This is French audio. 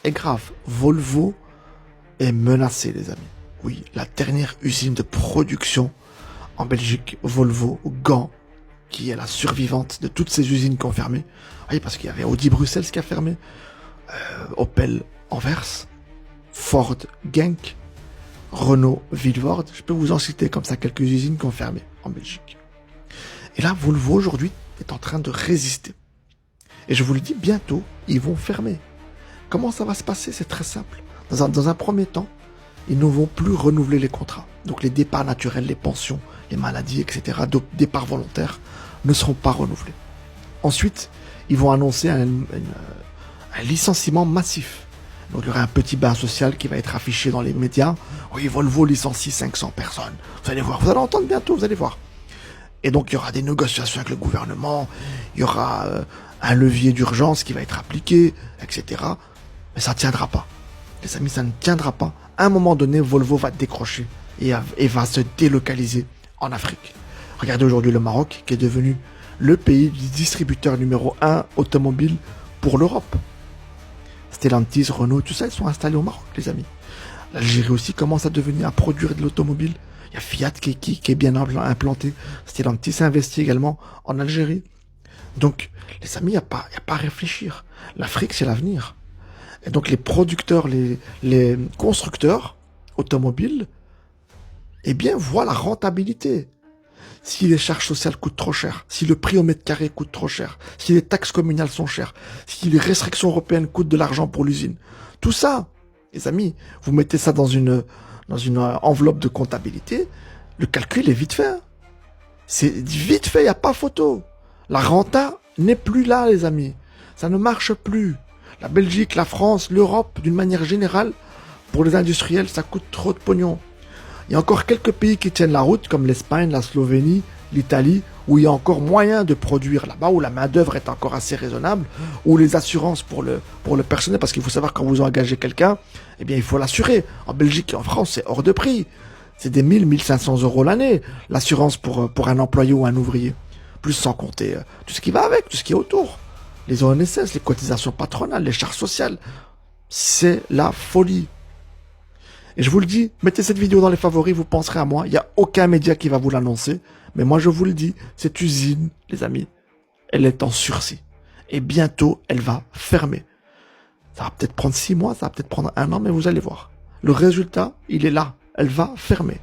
est grave. Volvo est menacé, les amis. Oui, la dernière usine de production en Belgique, Volvo, Gand, qui est la survivante de toutes ces usines qui ont fermé. Oui, parce qu'il y avait Audi Bruxelles qui a fermé, Opel Anvers, Ford Genk, Renault Vilvoorde. Je peux vous en citer comme ça quelques usines qui ont fermé en Belgique. Et là, Volvo aujourd'hui est en train de résister. Et je vous le dis, bientôt, ils vont fermer. Comment ça va se passer? C'est très simple. Dans un premier temps, ils ne vont plus renouveler les contrats. Donc les départs naturels, les pensions, les maladies, etc., départs volontaires, ne seront pas renouvelés. Ensuite, ils vont annoncer un licenciement massif. Donc il y aura un petit bain social qui va être affiché dans les médias. Oui, Volvo licencie 500 personnes. Vous allez voir, vous allez entendre bientôt, vous allez voir. Et donc il y aura des négociations avec le gouvernement, il y aura un levier d'urgence qui va être appliqué, etc. Mais ça ne tiendra pas. Les amis, ça ne tiendra pas. À un moment donné, Volvo va décrocher et va se délocaliser en Afrique. Regardez aujourd'hui le Maroc, qui est devenu le pays du distributeur numéro 1 automobile pour l'Europe. Stellantis, Renault, tout ça, ils sont installés au Maroc, les amis. L'Algérie aussi commence à devenir à produire de l'automobile. Il y a Fiat qui est bien implanté. Stellantis investit également en Algérie. Donc, les amis, il n'y a pas à réfléchir. L'Afrique, c'est l'avenir. Et donc, les producteurs, les constructeurs automobiles, eh bien, voient la rentabilité. Si les charges sociales coûtent trop cher, si le prix au mètre carré coûte trop cher, si les taxes communales sont chères, si les restrictions européennes coûtent de l'argent pour l'usine, tout ça, les amis, vous mettez ça dans une enveloppe de comptabilité, le calcul est vite fait. C'est vite fait, il n'y a pas photo. La renta n'est plus là, les amis. Ça ne marche plus. La Belgique, la France, l'Europe, d'une manière générale, pour les industriels, ça coûte trop de pognon. Il y a encore quelques pays qui tiennent la route, comme l'Espagne, la Slovénie, l'Italie, où il y a encore moyen de produire là-bas, où la main-d'œuvre est encore assez raisonnable, où les assurances pour le personnel, parce qu'il faut savoir quand vous engagez quelqu'un, eh bien, il faut l'assurer. En Belgique et en France, c'est hors de prix. C'est des 1 500 euros l'année, l'assurance pour un employé ou un ouvrier. Plus sans compter tout ce qui va avec, tout ce qui est autour. Les ONSS, les cotisations patronales, les charges sociales. C'est la folie. Et je vous le dis, mettez cette vidéo dans les favoris, vous penserez à moi. Il n'y a aucun média qui va vous l'annoncer. Mais moi, je vous le dis, cette usine, les amis, elle est en sursis. Et bientôt, elle va fermer. Ça va peut-être prendre 6 mois, ça va peut-être prendre 1 an, mais vous allez voir. Le résultat, il est là. Elle va fermer.